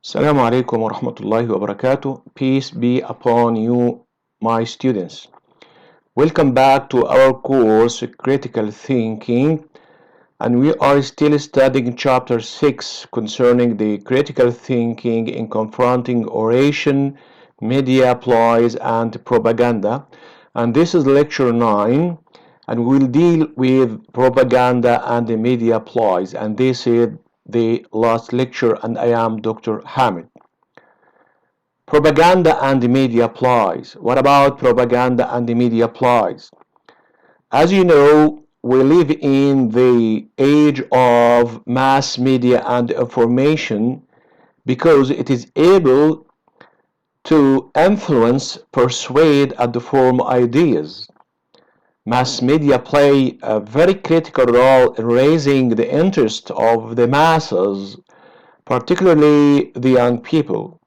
Assalamu alaikum wa rahmatullahi wa barakatuh. Peace be upon you, my students. Welcome back to our course, Critical Thinking, and we are still studying Chapter 6 concerning the critical thinking in confronting oration, media ploys, and propaganda. And this is Lecture 9, and we'll deal with propaganda and the media ploys. And this is the last lecture, and I am Dr. Hamid. Propaganda and the media ploys. What about propaganda and the media ploys? As you know, we live in the age of mass media and information because it is able to influence, persuade, and form ideas. Mass media play a very critical role in raising the interest of the masses, particularly the young people.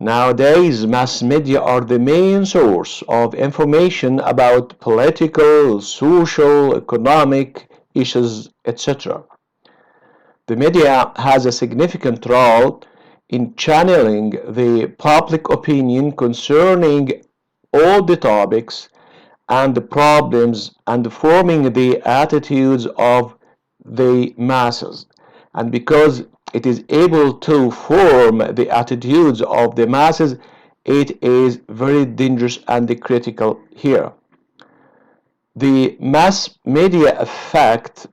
Nowadays, mass media are the main source of information about political, social, economic issues, etc. The media has a significant role in channeling the public opinion concerning all the topics and the problems and forming the attitudes of the masses. And because it is able to form the attitudes of the masses, it is very dangerous and critical here. The mass media effect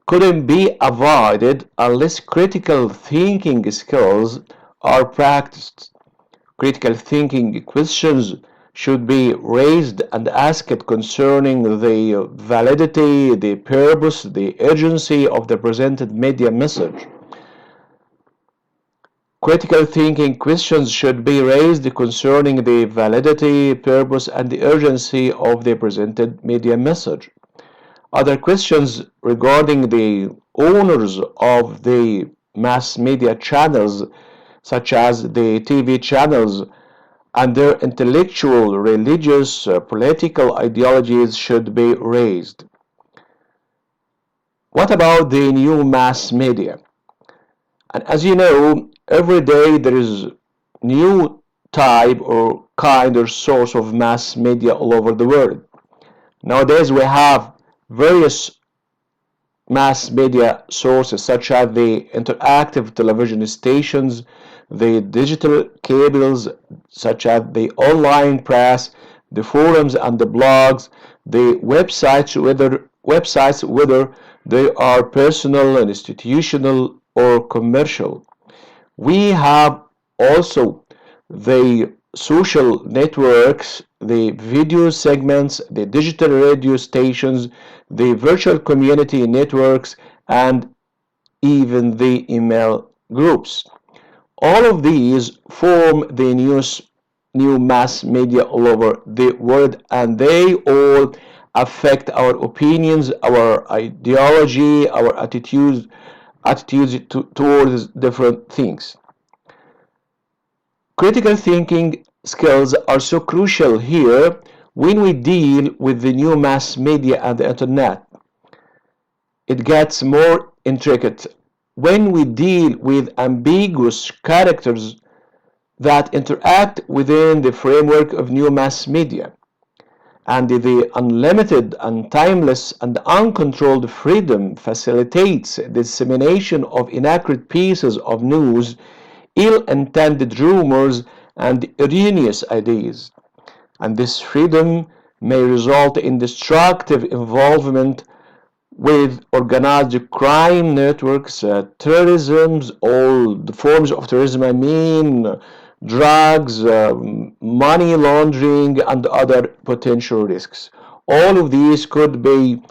couldn't be avoided unless critical thinking skills are practiced. Critical thinking questions should be raised and asked concerning the validity, the purpose, the urgency of the presented media message. Critical thinking questions should be raised concerning the validity, purpose, and the urgency of the presented media message. Other questions regarding the owners of the mass media channels, such as the TV channels, and their intellectual, religious, political ideologies should be raised. What about the new mass media? And as you know, every day there is new type or kind or source of mass media all over the world. Nowadays we have various mass media sources such as the interactive television stations, the digital cables such as the online press, the forums and the blogs, the websites, whether they are personal, institutional, or commercial. We have also the social networks, the video segments, the digital radio stations, the virtual community networks, and even the email groups. All of these form the new mass media all over the world, and they all affect our opinions, our ideology, our attitudes towards different things. Critical thinking skills are so crucial here when we deal with the new mass media and the internet. It gets more intricate when we deal with ambiguous characters that interact within the framework of new mass media. And the unlimited and timeless and uncontrolled freedom facilitates the dissemination of inaccurate pieces of news, ill-intended rumors, and erroneous ideas. And this freedom may result in destructive involvement with organized crime networks, terrorism, all the forms of terrorism, drugs, money laundering, and other potential risks. All of these could be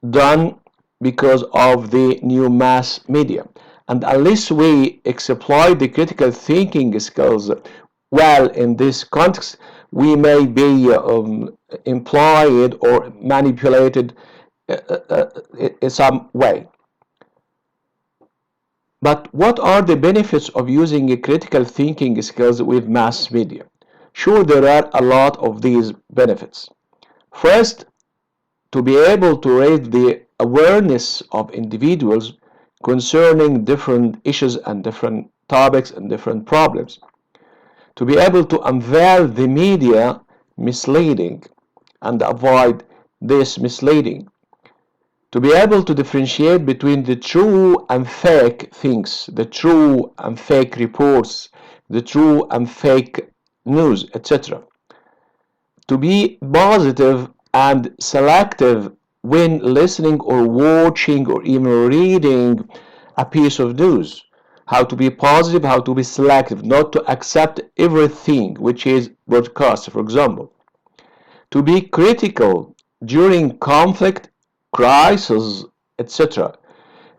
done because of the new mass media. And unless we exploit the critical thinking skills well in this context, we may be employed or manipulated in some way. But what are the benefits of using critical thinking skills with mass media? Sure, there are a lot of these benefits. First, to be able to raise the awareness of individuals concerning different issues and different topics and different problems, to be able to unveil the media misleading and avoid this misleading, to be able to differentiate between the true and fake things, the true and fake reports, the true and fake news, etc. To be positive and selective when listening or watching or even reading a piece of news. How to be positive, how to be selective, not to accept everything which is broadcast, for example. To be critical during conflict, crisis, etc.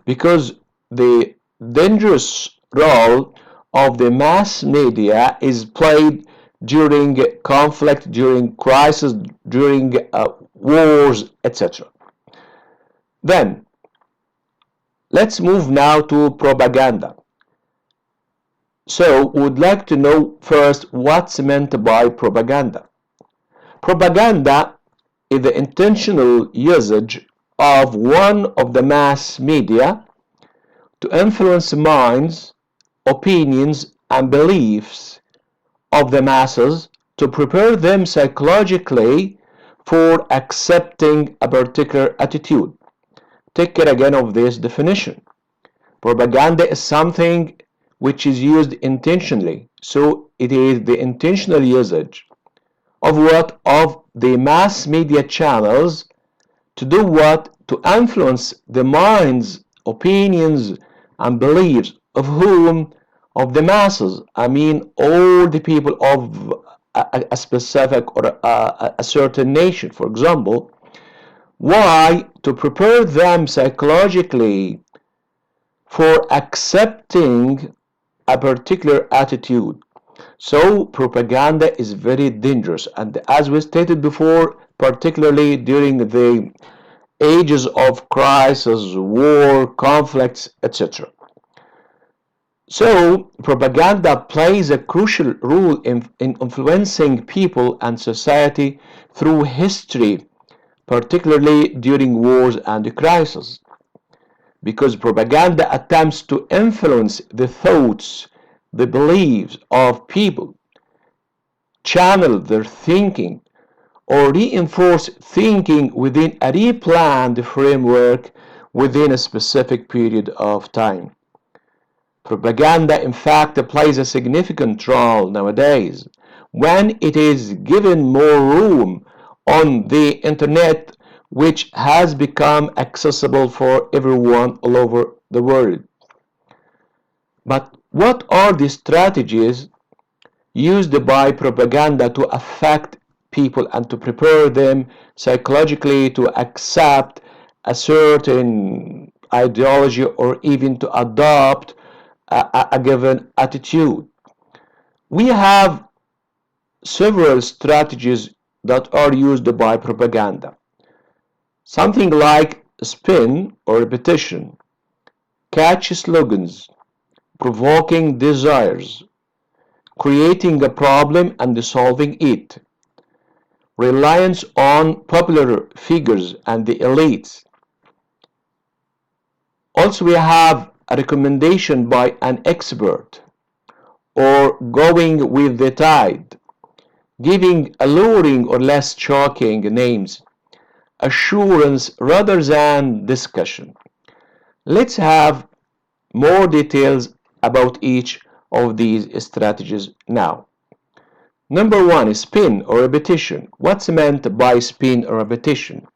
Because the dangerous role of the mass media is played during conflict, during crisis, during wars, etc. Then, let's move now to propaganda. So, we would like to know first what's meant by propaganda. Propaganda is the intentional usage of one of the mass media to influence minds, opinions, and beliefs of the masses to prepare them psychologically for accepting a particular attitude. Take care again of this definition. Propaganda is something which is used intentionally. So it is the intentional usage of what? Of the mass media channels to do what? To influence the minds, opinions, and beliefs of whom? Of the masses. I mean all the people of a specific or a certain nation, for example. Why? To prepare them psychologically for accepting a particular attitude. So propaganda is very dangerous, and as we stated before, particularly during the ages of crisis, war, conflicts, etc. So propaganda plays a crucial role in influencing people and society through history, particularly during wars and crises, because propaganda attempts to influence the thoughts, the beliefs of people, channel their thinking, or reinforce thinking within a replanned framework within a specific period of time. Propaganda, in fact, plays a significant role nowadays when it is given more room on the internet, which has become accessible for everyone all over the world. But what are the strategies used by propaganda to affect people and to prepare them psychologically to accept a certain ideology or even to adopt a given attitude? We have several strategies that are used by propaganda. Something like spin or repetition, catchy slogans, provoking desires, creating a problem and solving it, reliance on popular figures and the elites. Also, we have a recommendation by an expert, or going with the tide, giving alluring or less shocking names, assurance rather than discussion. Let's have more details about each of these strategies now. Number one is spin or repetition. What's meant by spin or repetition?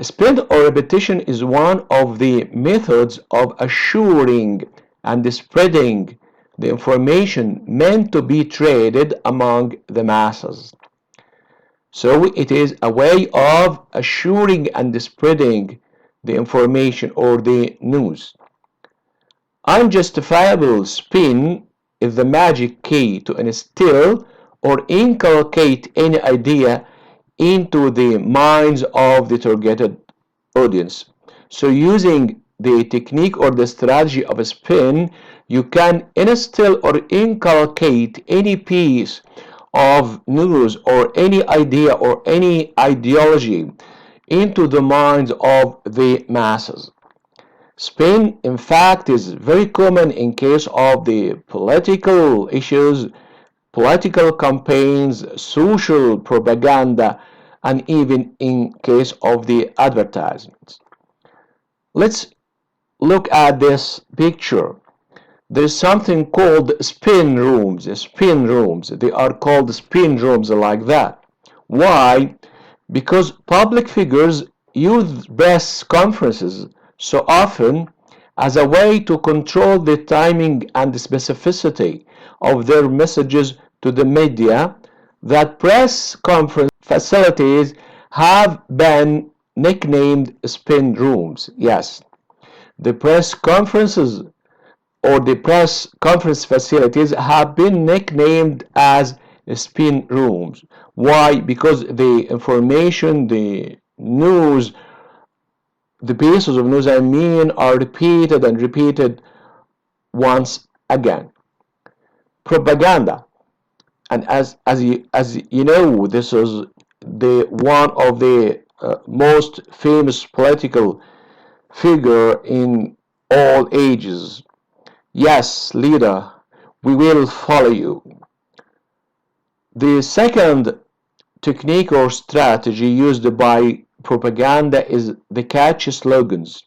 Spin or repetition is one of the methods of assuring and spreading the information meant to be traded among the masses. So it is a way of assuring and spreading the information or the news. Unjustifiable spin is the magic key to instill or inculcate any idea into the minds of the targeted audience. So using the technique or the strategy of a spin, you can instill or inculcate any piece of news or any idea or any ideology into the minds of the masses. Spin, in fact, is very common in case of the political issues, political campaigns, social propaganda, and even in case of the advertisements. Let's look at this picture. There's something called spin rooms. Spin rooms. They are called spin rooms like that. Why? Because public figures use press conferences so often as a way to control the timing and the specificity of their messages to the media that press conference facilities have been nicknamed spin rooms. Yes, the press conferences or the press conference facilities have been nicknamed as spin rooms. Why? Because the information, the news, the pieces of news are repeated and repeated once again. Propaganda, and as you know, this is the one of the most famous political figure in all ages. Yes, leader, we will follow you. The second technique or strategy used by propaganda is the catchy slogans.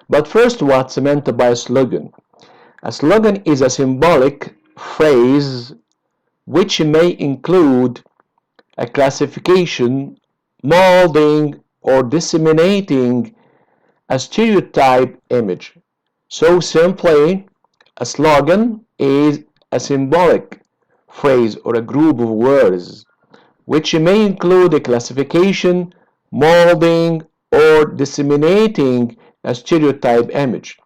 But first, what's meant by a slogan? A slogan is a symbolic phrase which may include a classification, molding, or disseminating a stereotype image. So simply, a slogan is a symbolic phrase or a group of words which may include a classification, molding, or disseminating a stereotype image.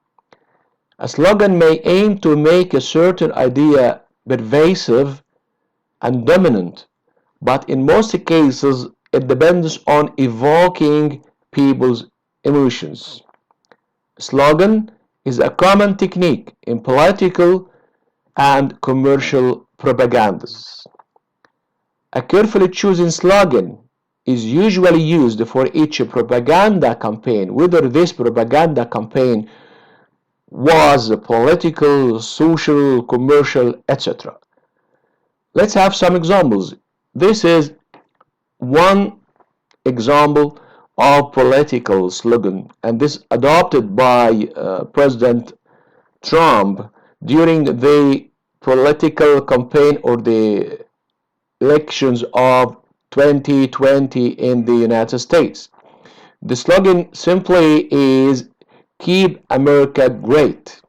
A slogan may aim to make a certain idea pervasive and dominant, but in most cases it depends on evoking people's emotions. A slogan is a common technique in political and commercial propagandas. A carefully chosen slogan is usually used for each propaganda campaign, whether this propaganda campaign was political, social, commercial, etc. Let's have some examples. This is one example of political slogan, and this adopted by President Trump during the political campaign or the elections of 2020 in the United States. The slogan simply is "Keep America Great."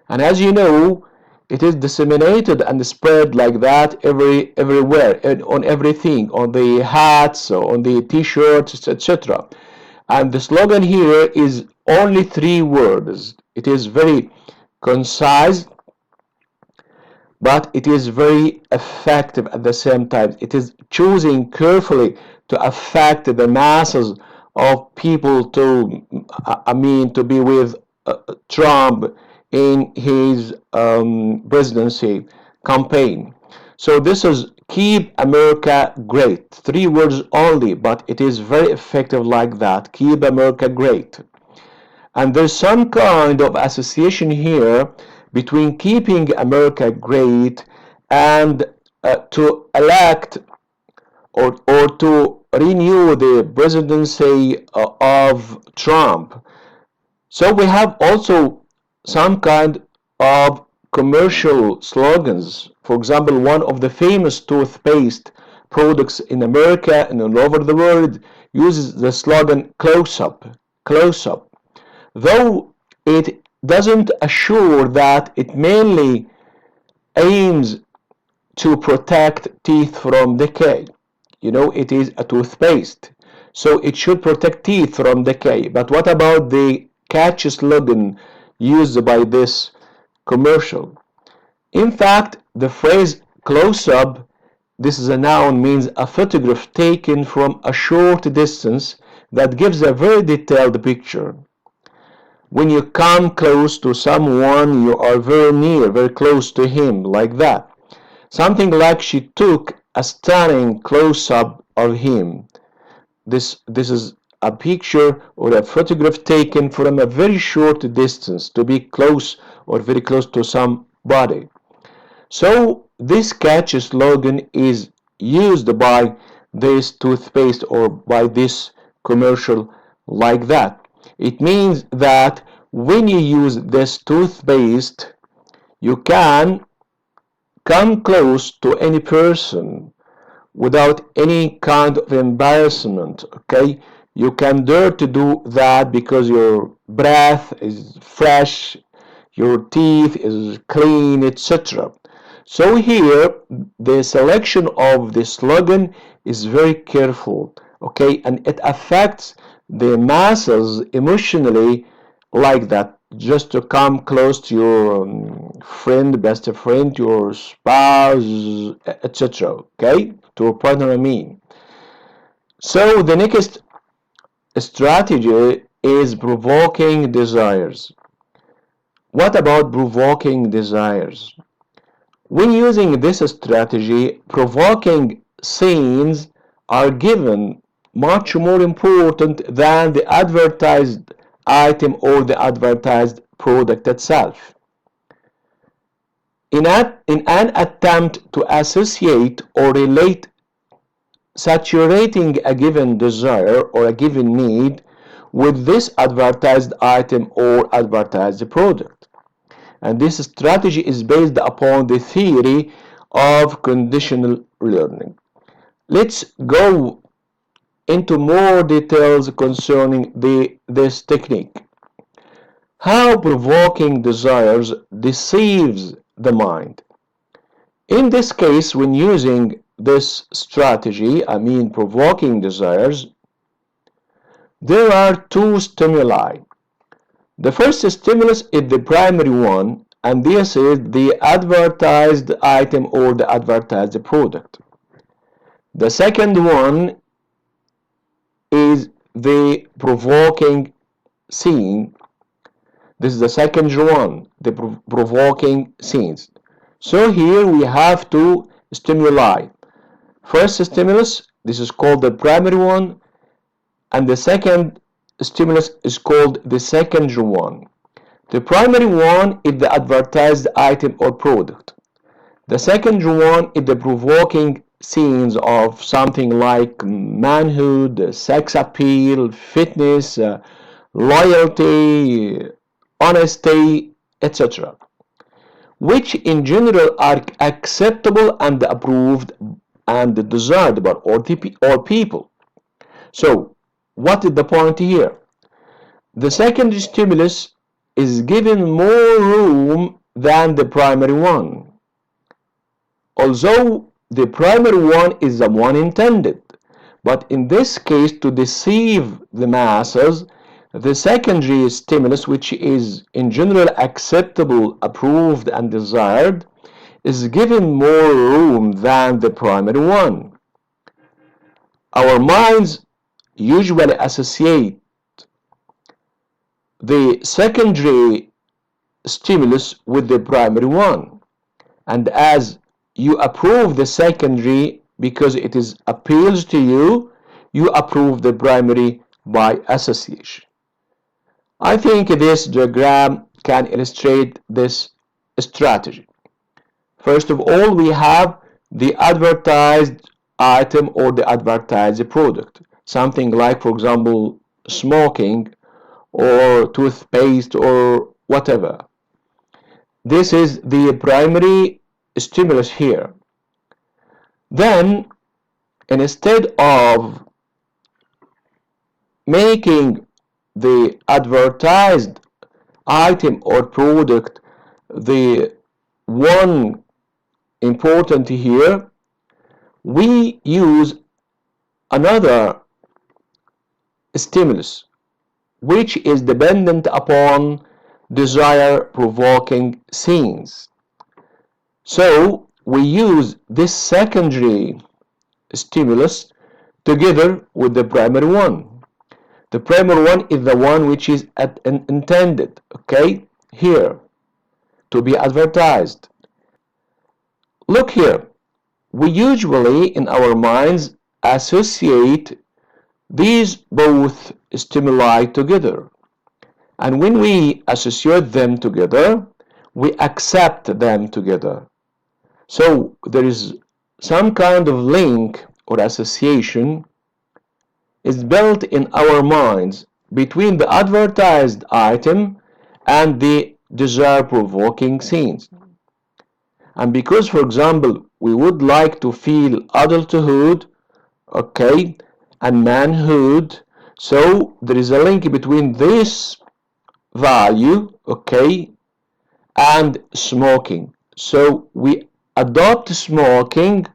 And as you know, it is disseminated and spread like that everywhere, on everything, on the hats, on the t-shirts, etc. And the slogan here is only 3 words. It is very concise, but it is very effective at the same time. It is choosing carefully to affect the masses of people to be with Trump in his presidency campaign. So this is "Keep America Great." 3 words only, but it is very effective like that. Keep America great. And there's some kind of association here between keeping America great and to elect or to renew the presidency of Trump. So we have also some kind of commercial slogans. For example, one of the famous toothpaste products in America and all over the world uses the slogan "Close Up." Close Up. Though it doesn't assure that it mainly aims to protect teeth from decay. You know, it is a toothpaste, so it should protect teeth from decay. But what about the catchy slogan used by this commercial? In fact, the phrase "close up," this is a noun, means a photograph taken from a short distance that gives a very detailed picture. When you come close to someone, you are very near, very close to him, like that. Something like she took a stunning close-up of him. This is a picture or a photograph taken from a very short distance to be close or very close to somebody. So this catch slogan is used by this toothpaste or by this commercial like that. It means that when you use this toothpaste, you can come close to any person without any kind of embarrassment. Okay, you can dare to do that because your breath is fresh, your teeth is clean, etc. So here the selection of the slogan is very careful, okay, and it affects the masses emotionally like that, just to come close to your friend, best friend, your spouse, etc. Okay, to a partner, I mean. So the next strategy is provoking desires. What about provoking desires? When using this strategy, provoking scenes are given much more important than the advertised item or the advertised product itself. In an attempt to associate or relate saturating a given desire or a given need with this advertised item or advertised product. And this strategy is based upon the theory of conditional learning. Let's go into more details concerning this technique. How provoking desires deceives the mind. In this case, when using this strategy, I mean provoking desires, there are two stimuli. The first stimulus is the primary one, and this is the advertised item or the advertised product. The second one is the provoking scene. This is the second one, the provoking scenes. So here we have two stimuli. First stimulus, this is called the primary one, and the second stimulus is called the secondary one. The primary one is the advertised item or product. The secondary one is the provoking scenes of something like manhood, sex appeal, fitness, loyalty, honesty, etc., which in general are acceptable and approved and desired by all people. So, what is the point here? The secondary stimulus is given more room than the primary one. Although the primary one is the one intended, but in this case to deceive the masses, the secondary stimulus, which is in general acceptable, approved, and desired, is given more room than the primary one. Our minds usually associate the secondary stimulus with the primary one, and as you approve the secondary because it is appeals to you, you approve the primary by association. I think this diagram can illustrate this strategy. First of all, we have the advertised item or the advertised product, something like, for example, smoking or toothpaste or whatever. This is the primary stimulus here. Then, instead of making the advertised item or product the one important here, we use another stimulus which is dependent upon desire provoking scenes. So we use this secondary stimulus together with the primary one. The primary one is the one which is intended, okay, here to be advertised. Look here, we usually in our minds associate these both stimuli together. And when we associate them together, we accept them together. So there is some kind of link or association is built in our minds between the advertised item and the desire-provoking scenes. And because, for example, we would like to feel adulthood, okay, and manhood, so there is a link between this value, okay, and smoking. So we adopt smoking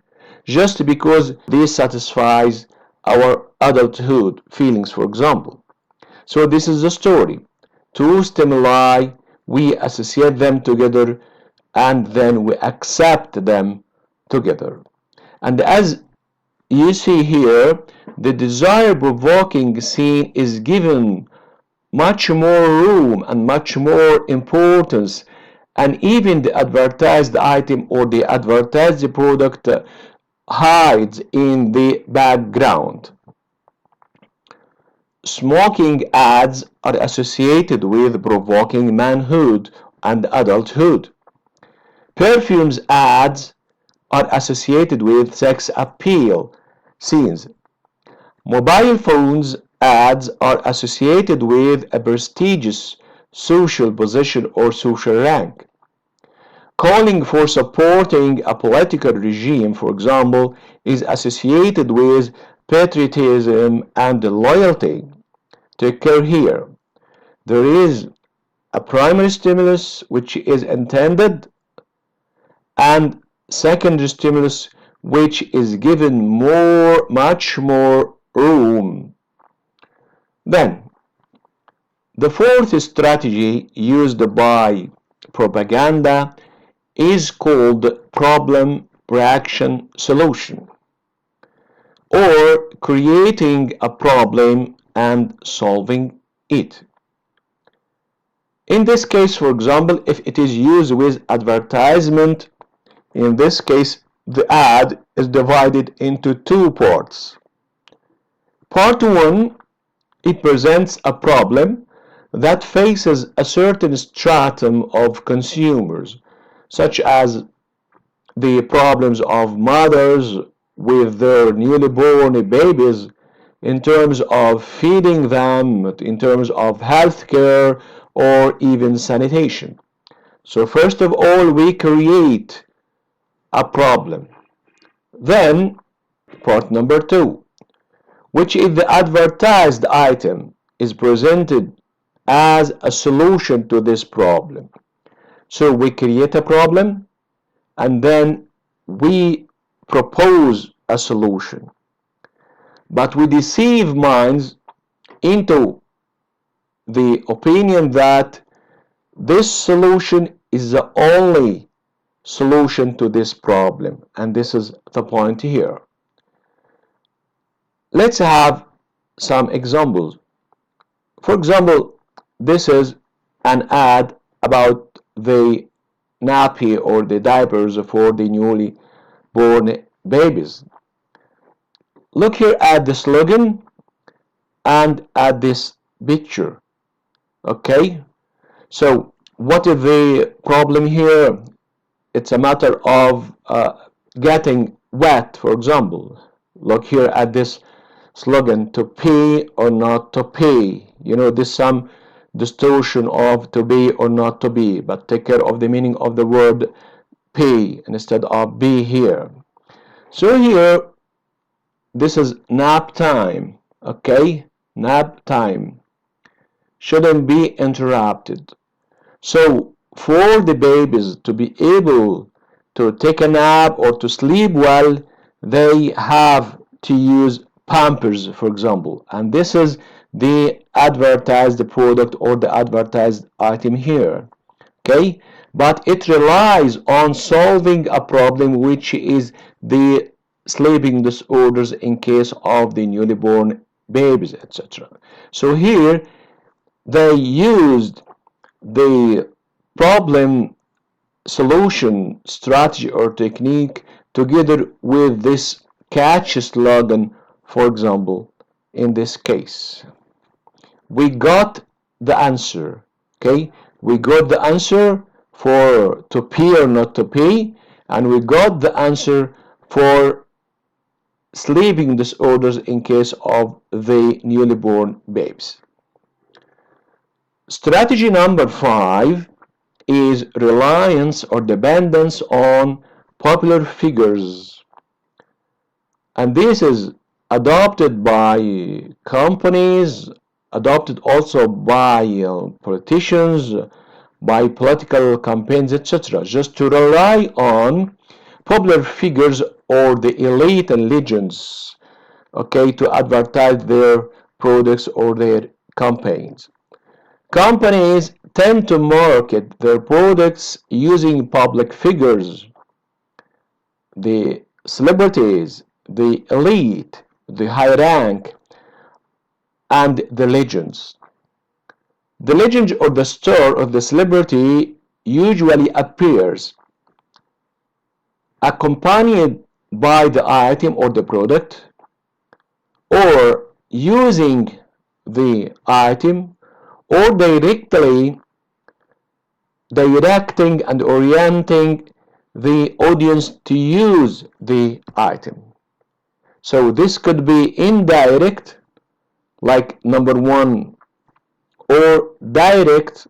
just because this satisfies our adulthood feelings, for example. So this is the story. Two stimuli, we associate them together and then we accept them together. And as you see here, the desire-provoking scene is given much more room and much more importance, and even the advertised item or the advertised product hides in the background. Smoking ads are associated with provoking manhood and adulthood. Perfumes ads are associated with sex appeal scenes. Mobile phones ads are associated with a prestigious social position or social rank. Calling for supporting a political regime, for example, is associated with patriotism and loyalty. Take care here. There is a primary stimulus which is intended and secondary stimulus which is given much more room. Then, the fourth strategy used by propaganda is called problem, reaction, solution, or creating a problem and solving it. In this case, for example, if it is used with advertisement, in this case, the ad is divided into two parts. Part 1, it presents a problem that faces a certain stratum of consumers, such as the problems of mothers with their newly born babies in terms of feeding them, in terms of health care, or even sanitation. So first of all, we create a problem. Then, part number 2, which is the advertised item, is presented as a solution to this problem. So we create a problem and then we propose a solution. But we deceive minds into the opinion that this solution is the only solution to this problem, and this is the point here. Let's have some examples. For example, this is an ad about the nappy or the diapers for the newly born babies. Look here at the slogan and at this picture. Okay, so what is the problem here? It's a matter of getting wet, for example. Look here at this slogan, to pay or not to pay. You know, there's some distortion of to be or not to be, but take care of the meaning of the word pay instead of be here. So here, this is nap time, okay? Nap time shouldn't be interrupted. So for the babies to be able to take a nap or to sleep well, they have to use Pampers, for example, and this is the advertised product or the advertised item here, okay? But it relies on solving a problem, which is the sleeping disorders in case of the newly born babies, etc. So here they used the problem solution strategy or technique together with this catchy slogan, for example, in this case. We got the answer, okay? We got the answer for to pee or not to pee, and we got the answer for sleeping disorders in case of the newly born babes. Strategy number 5 is reliance or dependence on popular figures. And this is adopted by companies, adopted also by politicians, by political campaigns, etc. Just to rely on popular figures or the elite and legends, okay, to advertise their products or their campaigns. Companies tend to market their products using public figures, the celebrities, the elite, the high rank, and the legends. The legend or the star of the celebrity usually appears accompanied by the item or the product, or using the item, or directing and orienting the audience to use the item. So this could be indirect, like number 1, or direct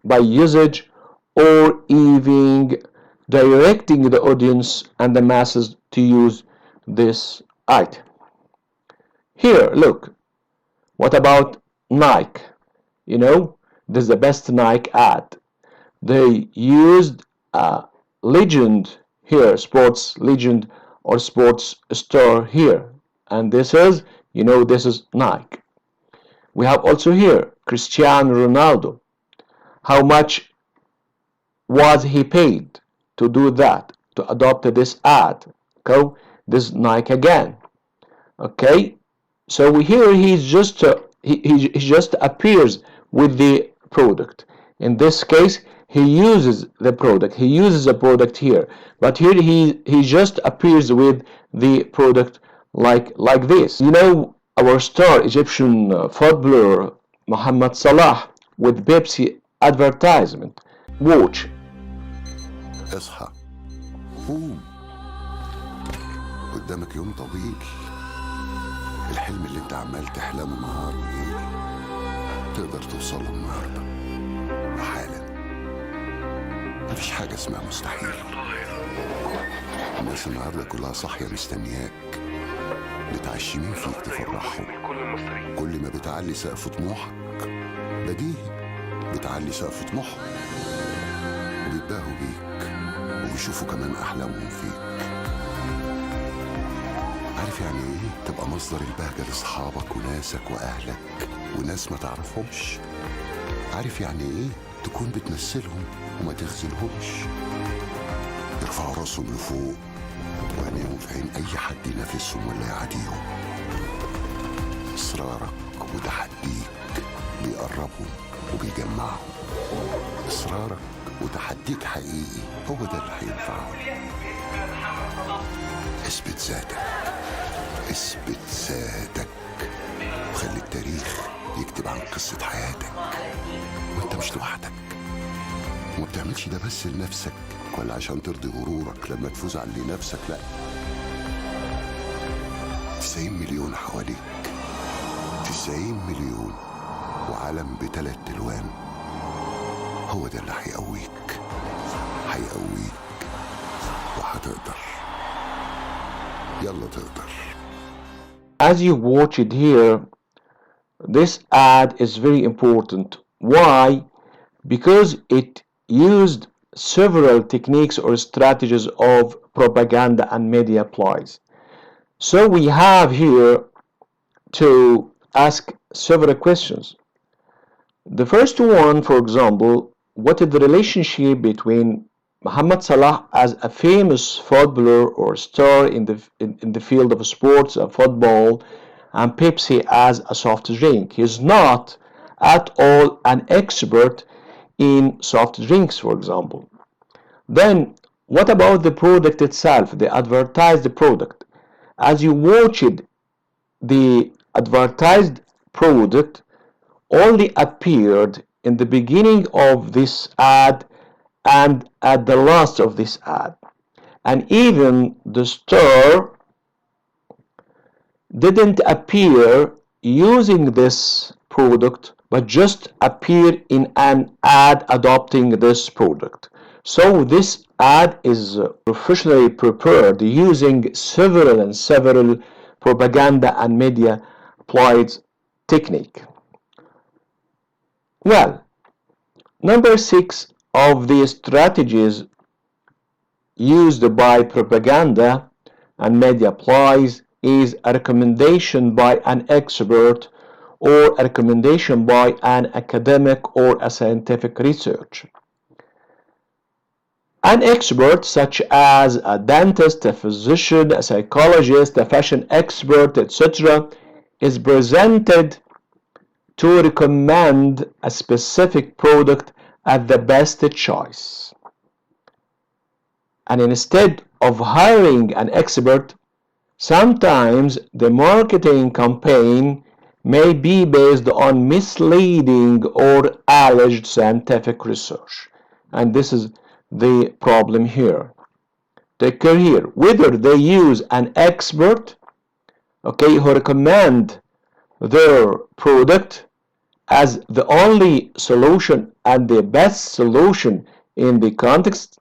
by usage, or even directing the audience and the masses to use this item. Here, look, what about Nike? You know, this is the best Nike ad. They used a legend here, sports legend or sports star here. And this is, you know, this is Nike. We have also here Cristiano Ronaldo. How much was he paid to do that, to adopt this ad? Okay, this is Nike again. Okay, so here he's just he just appears with the product. In this case, he uses the product. He uses a product here, but here he just appears with the product like this. You know, our star Egyptian footballer Mohamed Salah with Pepsi advertisement. Watch. اصحى قوم قدامك يوم طويل. الحلم اللي انت عمال تحلمه نهار وليل تقدر توصله النهارده وحالا. مفيش حاجه اسمها مستحيل. الناس النهارده كلها صاحيه مستنياك، متعشمين فيك تفرحهم. كل ما بتعلي سقف طموحك بديهي بتعلي سقف طموحهم، وبيتباهوا بيك وبيشوفوا كمان احلامهم فيك. عارف يعني ايه تبقى مصدر البهجه لاصحابك وناسك واهلك وناس ما تعرفهمش؟ عارف يعني ايه تكون بتمثلهم وما تخذلهمش؟ يرفعوا راسهم لفوق وعينيهم في عين اي حد ينافسهم ولا يعاديهم. اصرارك وتحديك بيقربهم وبيجمعهم. اصرارك وتحديك حقيقي هو ده اللي هينفعهم. اثبت ذاتك، اثبت ذاتك، وخلي التاريخ يكتب عن قصة حياتك. وانت مش لوحدك، وما بتعملش ده بس لنفسك ولا عشان ترضي غرورك لما تفوز على اللي نفسك، لا. 90 مليون حواليك، 90 مليون وعالم ب3 ألوان. هو ده اللي هيقويك وهتقدر. يلا تقدر. As you watch it here, this ad is very important. Why? Because it used several techniques or strategies of propaganda and media ploys. So we have here to ask several questions. The first one, for example, what is the relationship between Mohamed Salah as a famous footballer or star in the field of sports, football, and Pepsi as a soft drink? He's not at all an expert in soft drinks, for example. Then, what about the product itself? They advertise the product. As you watch it, the advertised product only appeared in the beginning of this ad and at the last of this ad. And even the store didn't appear using this product, but just appear in an ad adopting this product. So this ad is professionally prepared using several propaganda and media ploys technique. Well, number 6 of the strategies used by propaganda and media ploys is a recommendation by an expert or a recommendation by an academic or a scientific research. An expert such as a dentist, a physician, a psychologist, a fashion expert, etc. is presented to recommend a specific product as the best choice. And instead of hiring an expert, sometimes the marketing campaign may be based on misleading or alleged scientific research. And this is the problem here. Take care here. Whether they use an expert, who recommend their product as the only solution and the best solution in the context,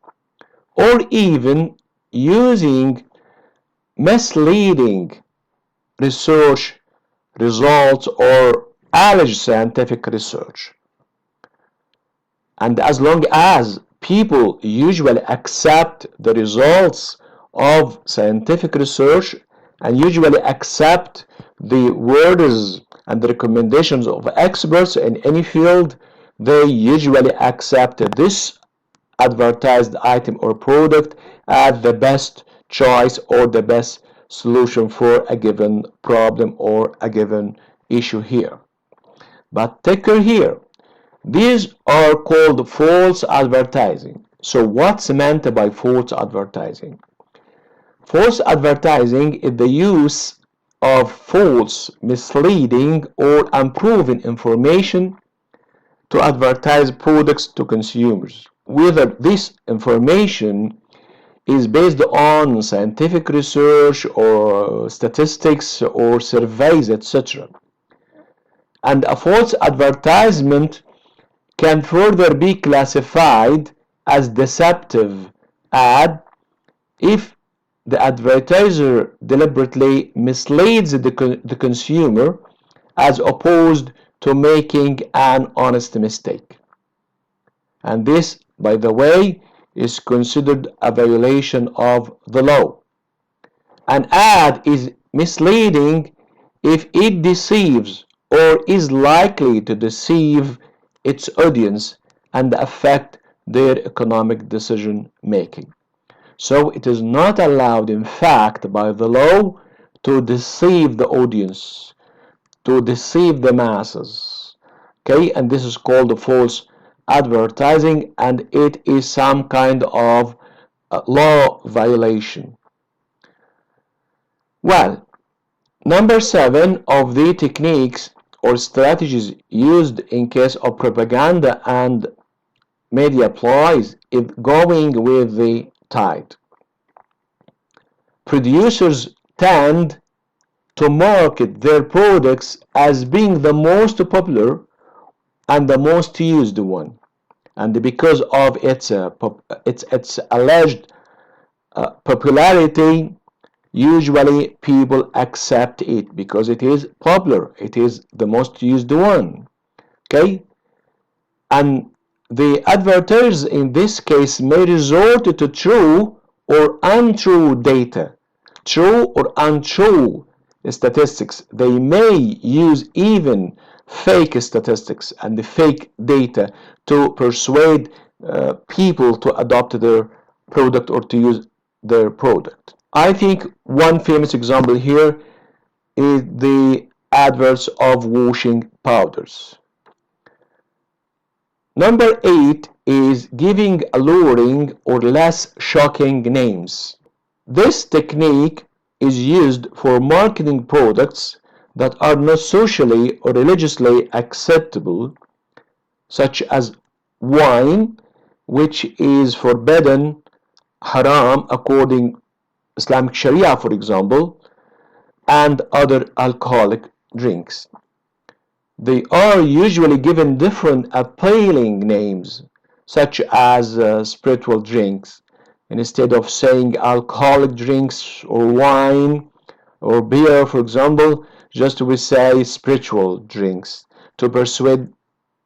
or even using misleading research results or alleged scientific research. And as long as people usually accept the results of scientific research and usually accept the words and the recommendations of experts in any field, they usually accept this advertised item or product as the best choice or the best solution for a given problem or a given issue here. But take care here. These are called false advertising. So what's meant by false advertising? False advertising is the use of false, misleading, or unproven information to advertise products to consumers. Whether this information is based on scientific research or statistics or surveys, etc. And a false advertisement can further be classified as deceptive ad if the advertiser deliberately misleads the consumer as opposed to making an honest mistake. And this, by the way, is considered a violation of the law. An ad is misleading if it deceives or is likely to deceive its audience and affect their economic decision making. So it is not allowed, in fact, by the law to deceive the audience, to deceive the masses. And this is called false advertising, and it is some kind of law violation. Well, number 7 of the techniques or strategies used in case of propaganda and media ploys is going with the tide. Producers tend to market their products as being the most popular and the most used one, and because of its alleged popularity, usually people accept it because it is popular, it is the most used one. And the advertisers in this case may resort to true or untrue data, true or untrue statistics. They may use even fake statistics and the fake data to persuade people to adopt their product or to use their product. I think one famous example here is the adverts of washing powders. Number 8 is giving alluring or less shocking names. This technique is used for marketing products that are not socially or religiously acceptable, such as wine, which is forbidden, haram according Islamic Sharia, for example, and other alcoholic drinks. They are usually given different appealing names, such as spiritual drinks. Instead of saying alcoholic drinks or wine or beer, for example, just we say spiritual drinks to persuade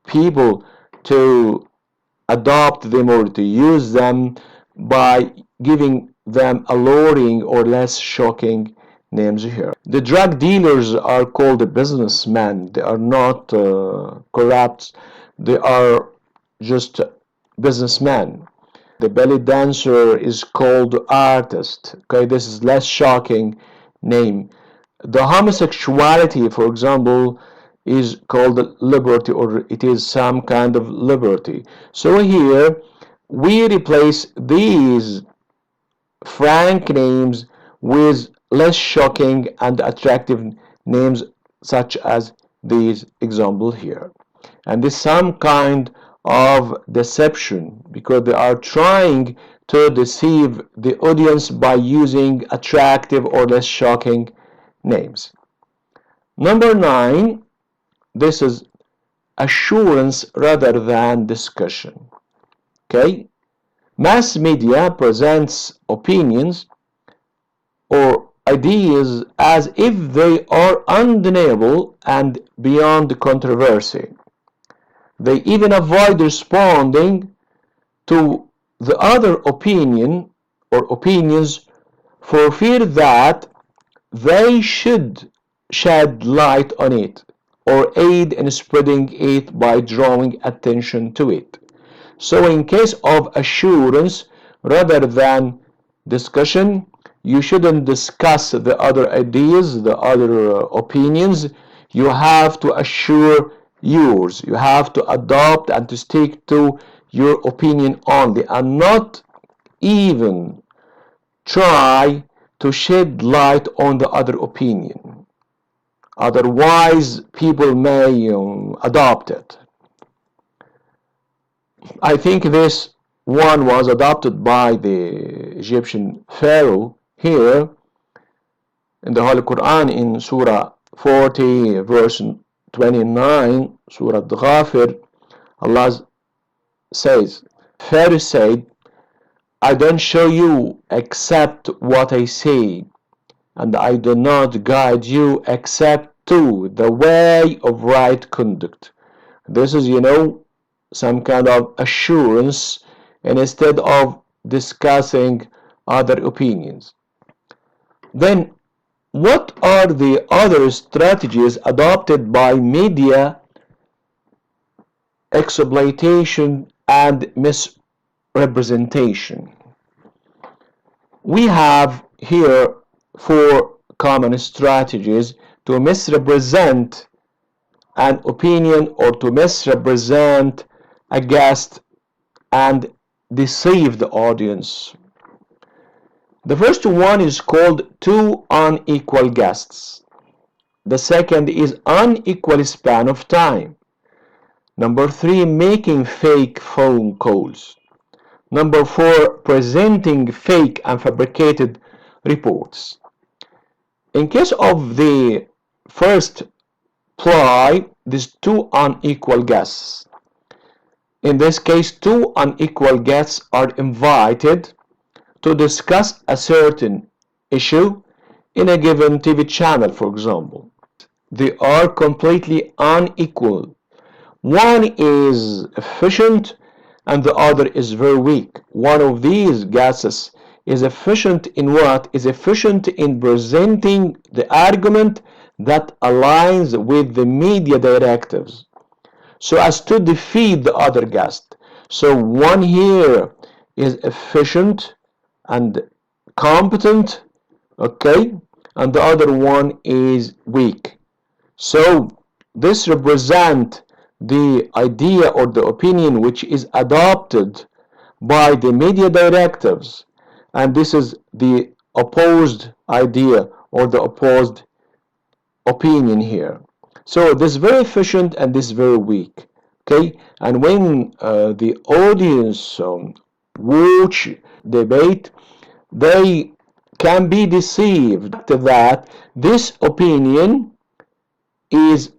people to adopt them or to use them by giving them alluring or less shocking names here. The drug dealers are called businessmen. They are not corrupt. They are just businessmen. The belly dancer is called artist. Okay, this is less shocking name. The homosexuality, for example, is called liberty, or it is some kind of liberty. So here we replace these frank names with less shocking and attractive names, such as these example here. And this is some kind of deception, because they are trying to deceive the audience by using attractive or less shocking names. Number 9, this is assurance rather than discussion. Okay? Mass media presents opinions or ideas as if they are undeniable and beyond controversy. They even avoid responding to the other opinion or opinions for fear that they should shed light on it or aid in spreading it by drawing attention to it. So in case of assurance rather than discussion, you shouldn't discuss the other ideas, the other opinions. You have to assure yours. You have to adopt and to stick to your opinion only, and not even try to shed light on the other opinion. Otherwise, people may adopt it. I think this one was adopted by the Egyptian Pharaoh here in the Holy Quran in Surah 40 verse 29, Surah Ghafir. Allah says, Pharaoh said, I don't show you except what I say, and I do not guide you except to the way of right conduct. This is, some kind of assurance instead of discussing other opinions. Then, what are the other strategies adopted by media exploitation and misrepresentation? We have here 4 common strategies to misrepresent an opinion or to misrepresent a guest and deceive the audience. The first one is called 2 unequal guests. The second is unequal span of time. Number 3, making fake phone calls. Number 4, presenting fake and fabricated reports. In case of the first ploy, these 2 unequal guests. In this case, 2 unequal guests are invited to discuss a certain issue in a given TV channel, for example. They are completely unequal. One is efficient and the other is very weak. One of these guests is efficient in what? Is efficient in presenting the argument that aligns with the media directives, so as to defeat the other guest. So one here is efficient and competent, okay, and the other one is weak. So this represents the idea or the opinion which is adopted by the media directives, and this is the opposed idea or the opposed opinion here. So this is very efficient and this is very weak. Okay, and when the audience watch debate, they can be deceived that this opinion is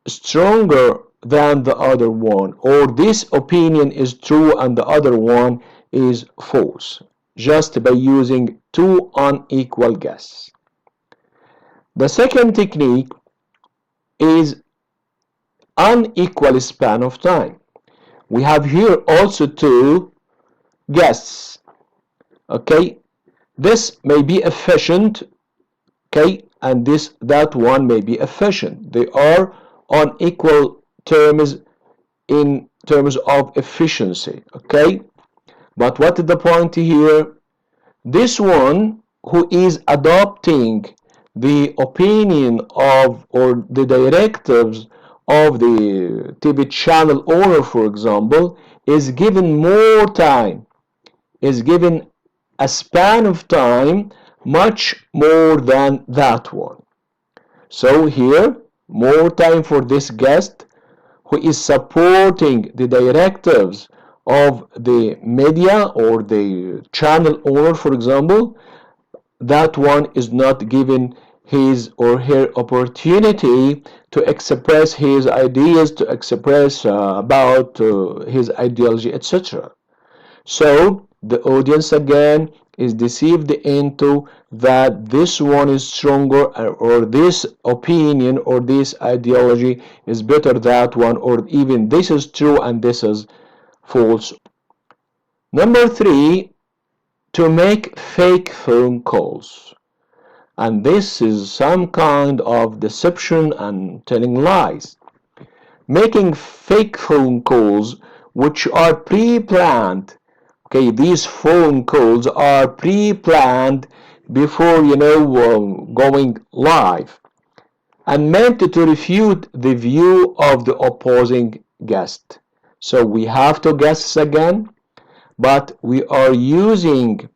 stronger than the other one, or this opinion is true and the other one is false, just by using two unequal guesses. The second technique is unequal span of time. We have here also two guesses. Okay, this may be efficient, okay, and that one may be efficient. They are on equal terms in terms of efficiency. Okay, but what is the point here? This one who is adopting the opinion of or the directives of the TV channel owner, for example, is given more time, is given a span of time much more than that one. So here, more time for this guest who is supporting the directives of the media or the channel owner, for example. That one is not given his or her opportunity to express his ideas, to express about his ideology, etc. So the audience again is deceived into that this one is stronger, or this opinion or this ideology is better than that one, or even this is true and this is false. Number three, to make fake phone calls. And this is some kind of deception and telling lies. Making fake phone calls which are pre-planned. Okay, these phone calls are pre-planned before, going live, and meant to refute the view of the opposing guest. So we have to guess again, but we are using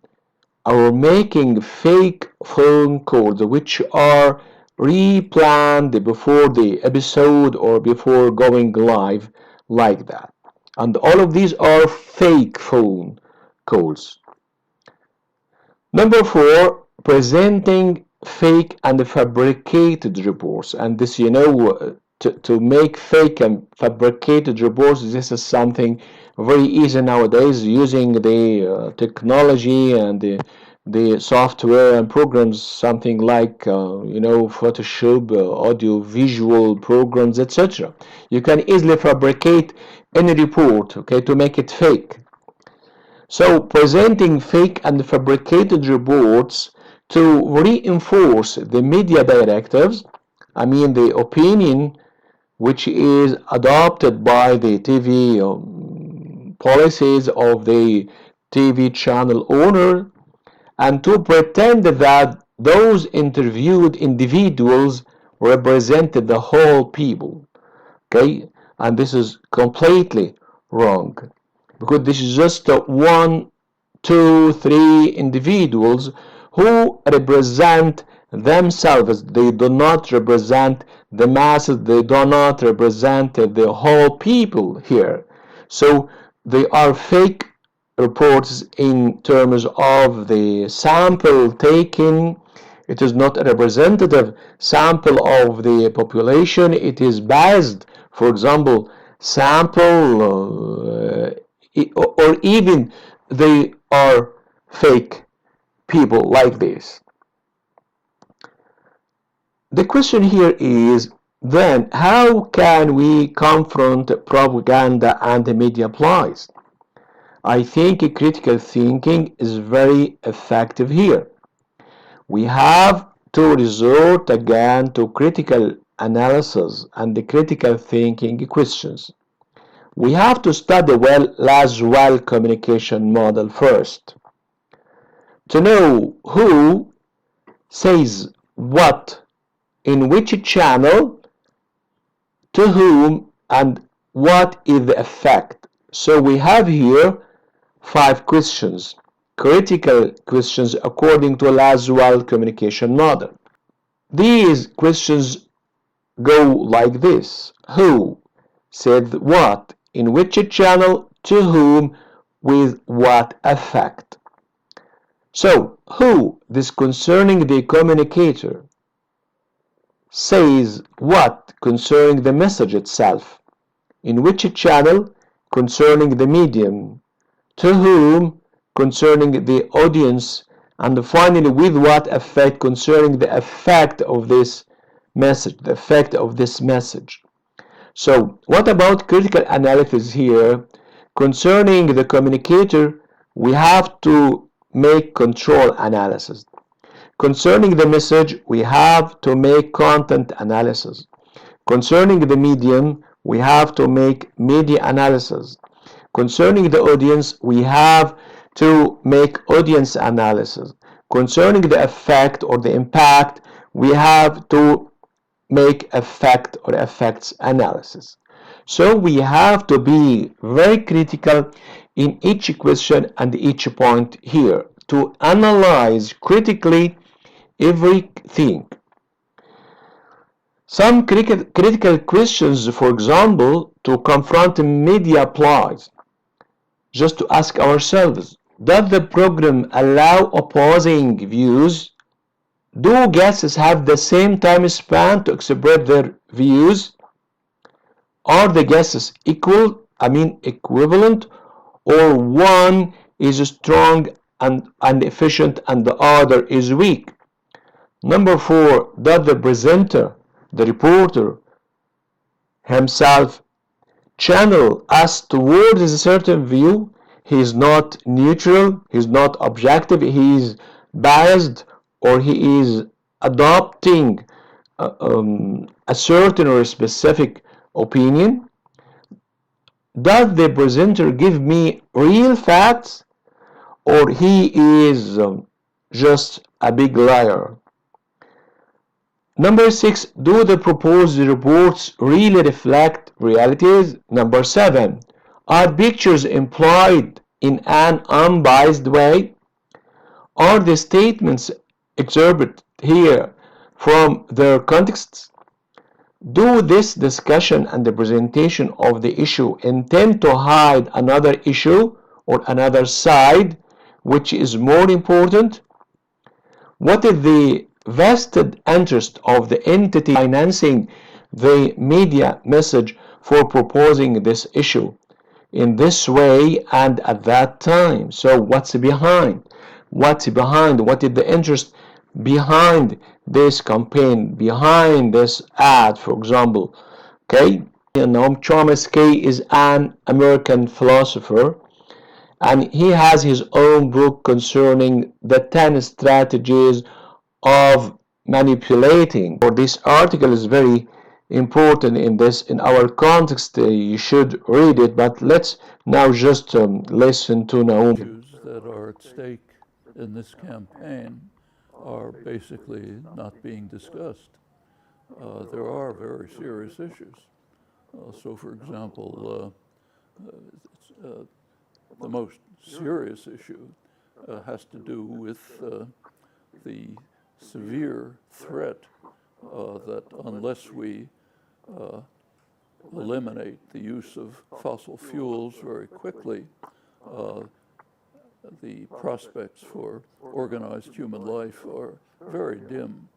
or making fake phone calls which are re-planned before the episode or before going live, like that. And all of these are fake phone calls. Number four, presenting fake and fabricated reports. And this, to make fake and fabricated reports, this is something very easy nowadays, using the technology and the software and programs, something like Photoshop, audio visual programs, etc. You can easily fabricate any report, okay, to make it fake. So presenting fake and fabricated reports to reinforce the media directives, the opinion which is adopted by the TV policies of the TV channel owner, and to pretend that those interviewed individuals represented the whole people. Okay, and this is completely wrong, because this is just 1, 2, 3 individuals who represent themselves. They do not represent the masses, they do not represent the whole people here. So they are fake reports in terms of the sample taken. It is not a representative sample of the population. It is biased, for example, sample, or even they are fake people like this. The question here is, then, how can we confront propaganda and the media ploys? I think critical thinking is very effective here. We have to resort again to critical analysis and the critical thinking questions. We have to study well communication model first, to know who says what in which channel, to whom, and what is the effect. So we have here 5 questions, critical questions according to Laswell communication model. These questions go like this: who said what, in which channel, to whom, with what effect. So, who, this concerning the communicator, says what concerning the message itself, in which channel, concerning the medium, to whom, concerning the audience, and finally with what effect, concerning the effect of this message, the effect of this message. So what about critical analysis here? Concerning the communicator, we have to make control analysis. Concerning the message, we have to make content analysis. Concerning the medium, we have to make media analysis. Concerning the audience, we have to make audience analysis. Concerning the effect or the impact, we have to make effect or effects analysis. So we have to be very critical in each question and each point here to analyze critically everything. Some critical questions, for example, to confront Media Ploys, just to ask ourselves, does the program allow opposing views? Do guests have the same time span to express their views? Are the guesses equivalent, or one is strong and efficient and the other is weak? Number 4, does the presenter, the reporter himself, channel us towards a certain view? He is not neutral, he is not objective, he is biased, or he is adopting a certain or specific opinion? Does the presenter give me real facts, or he is just a big liar? Number 6, do the proposed reports really reflect realities? Number 7, are pictures implied in an unbiased way? Are the statements excerpted here from their contexts? Do this discussion and the presentation of the issue intend to hide another issue or another side, which is more important? What is the vested interest of the entity financing the media message for proposing this issue in this way and at that time? So what's behind? What's behind? What is the interest behind this campaign, behind this ad, for example? Okay, Noam Chomsky is an American philosopher, and he has his own book concerning the 10 strategies of manipulating. Or this article is very important in our context. You should read it, but let's now just listen to Naum. Issues that are at stake in this campaign are basically not being discussed. There are very serious issues. So, for example, the most serious issue has to do with the severe threat that unless we eliminate the use of fossil fuels very quickly, the prospects for organized human life are very dim.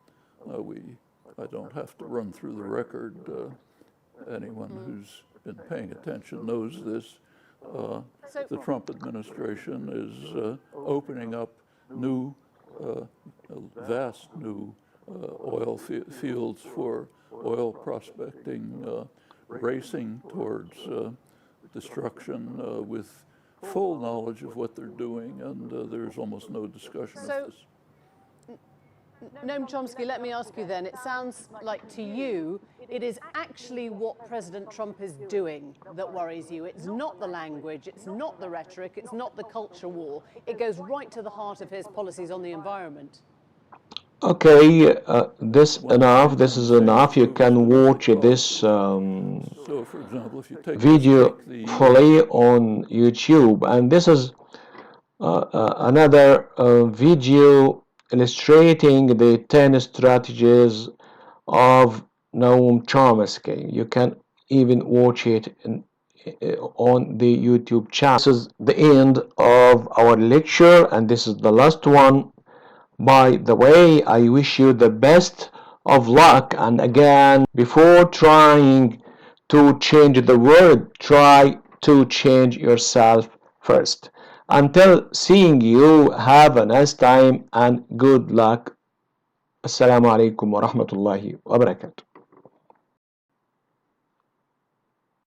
I don't have to run through the record. Anyone who's been paying attention knows this. The Trump administration is opening up new, vast new oil fields for oil prospecting, racing towards destruction with full knowledge of what they're doing, and there's almost no discussion of this. Noam Chomsky, let me ask you then, it sounds like to you it is actually what President Trump is doing that worries you. It's not the language, it's not the rhetoric, it's not the culture war. It goes right to the heart of his policies on the environment. Okay, this is enough. You can watch this So, for example, if you take video fully on YouTube, and this is another video illustrating the 10 strategies of Noam Chomsky. You can even watch it on the YouTube channel. This is the end of our lecture, and this is the last one. By the way, I wish you the best of luck, and again, before trying to change the world, try to change yourself first. Until seeing you, have a nice time and good luck. Assalamu alaikum wa rahmatullahi wa barakatuh.